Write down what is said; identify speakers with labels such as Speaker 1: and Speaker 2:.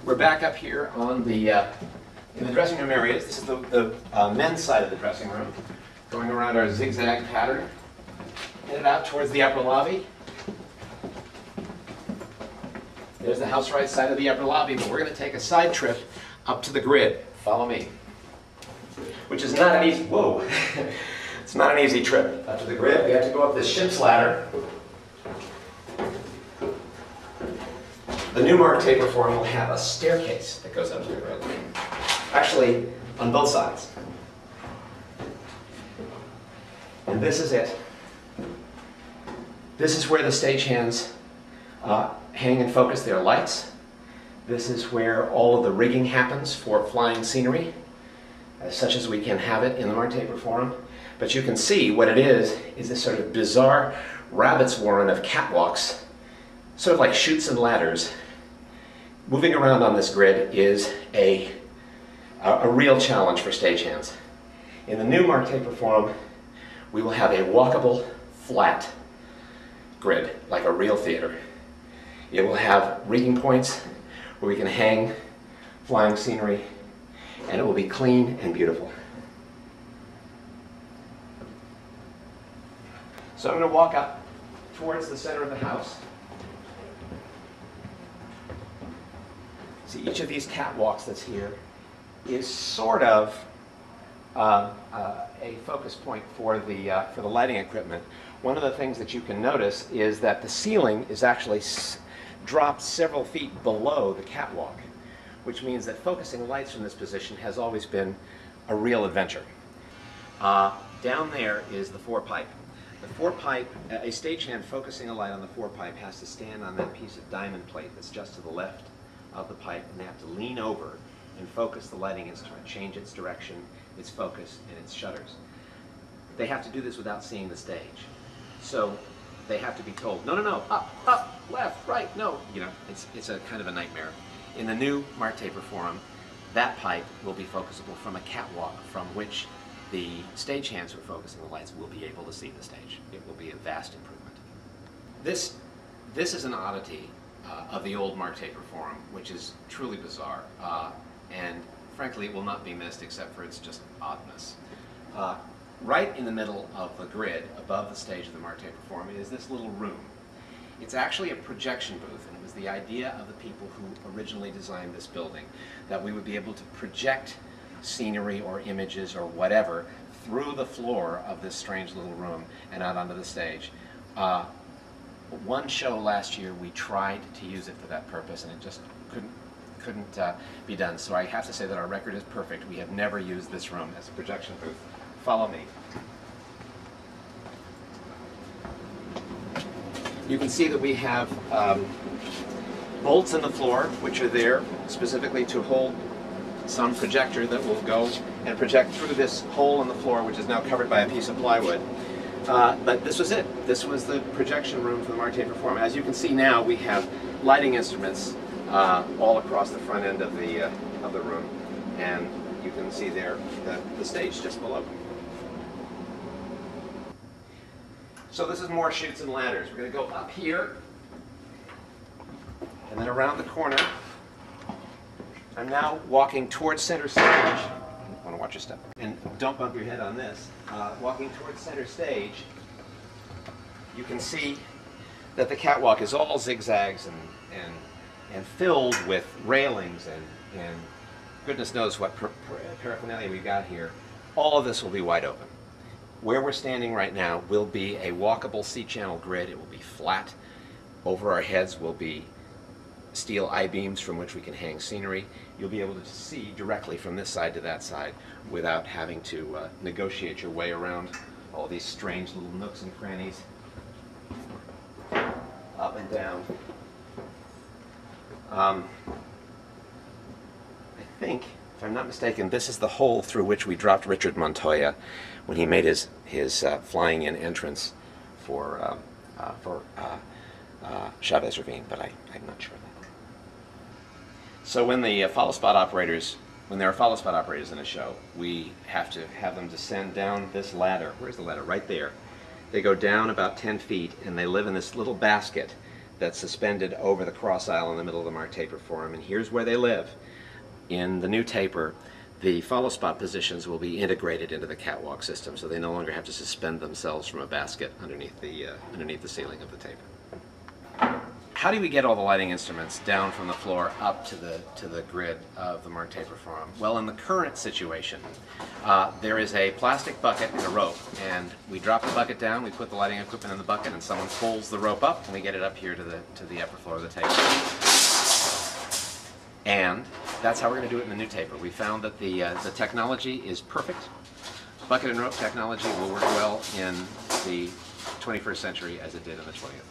Speaker 1: We're back up here on the in the dressing room areas. This is the men's side of the dressing room, going around our zigzag pattern, headed out towards the upper lobby. There's the house right side of the upper lobby, but we're going to take a side trip up to the grid. Follow me. Which is not an easy, whoa, it's not an easy trip up to the grid. We have to go up this ship's ladder. The new Mark taper form will have a staircase that goes up to the grid. Actually, on both sides. And this is it. This is where the stagehands hang and focus their lights. This is where all of the rigging happens for flying scenery, such as we can have it in the Mark taper form. But you can see what it is this sort of bizarre rabbit's warren of catwalks, sort of like chutes and ladders. Moving around on this grid is a real challenge for stagehands. In the new Mark taper form, we will have a walkable, flat grid, like a real theater. It will have rigging points where we can hang flying scenery, and it will be clean and beautiful. So I'm going to walk up towards the center of the house. See, each of these catwalks that's here is sort of a focus point for the lighting equipment. One of the things that you can notice is that the ceiling is actually dropped several feet below the catwalk, which means that focusing lights from this position has always been a real adventure. Down there is the four-pipe. The four-pipe, a stagehand focusing a light on the four-pipe has to stand on that piece of diamond plate that's just to the left of the pipe, and they have to lean over and focus the lighting instrument, change its direction, its focus, and its shutters. They have to do this without seeing the stage. So they have to be told, no, no, no, up, left, right, no. You know, it's a kind of a nightmare. In the new Mark taper form, that pipe will be focusable from a catwalk from which the stagehands who are focusing the lights will be able to see the stage. It will be a vast improvement. This is an oddity of the old Mark taper form, which is truly bizarre, and frankly it will not be missed except for its just oddness. Right in the middle of the grid, above the stage of the Mark taper form, is this little room. It's actually a projection booth, and it was the idea of the people who originally designed this building, that we would be able to project scenery or images or whatever through the floor of this strange little room and out onto the stage. One show last year we tried to use it for that purpose, and it just couldn't be done. So I have to say that our record is perfect. We have never used this room as a projection booth. Follow me. You can see that we have bolts in the floor, which are there specifically to hold some projector that will go and project through this hole in the floor, which is now covered by a piece of plywood. But this was it. This was the projection room for the Mark taper form. As you can see now, we have lighting instruments all across the front end of the room, and you can see there the stage just below. So this is more chutes and ladders. We're going to go up here, and then around the corner. I'm now walking towards center stage. I want to watch your step. And don't bump your head on this. Walking towards center stage, you can see that the catwalk is all zigzags and filled with railings and goodness knows what paraphernalia we've got here. All of this will be wide open. Where we're standing right now will be a walkable C-channel grid. It will be flat. Over our heads will be steel I-beams from which we can hang scenery. You'll be able to see directly from this side to that side without having to negotiate your way around all these strange little nooks and crannies, up and down. I think, if I'm not mistaken, this is the hole through which we dropped Richard Montoya when he made his flying in entrance for Chavez Ravine, but I'm not sure of that. So when the follow spot operators, when there are follow spot operators in a show, we have to have them descend down this ladder. Where's the ladder? Right there. They go down about 10 feet and they live in this little basket that's suspended over the cross aisle in the middle of the marked taper form, and here's where they live. In the new taper, the follow spot positions will be integrated into the catwalk system, so they no longer have to suspend themselves from a basket underneath the ceiling of the taper. How do we get all the lighting instruments down from the floor up to the grid of the marked taper form? Well, in the current situation, there is a plastic bucket and a rope, and we drop the bucket down, we put the lighting equipment in the bucket, and someone pulls the rope up, and we get it up here to the upper floor of the taper. And that's how we're going to do it in the new taper. We found that the technology is perfect. Bucket and rope technology will work well in the 21st century as it did in the 20th.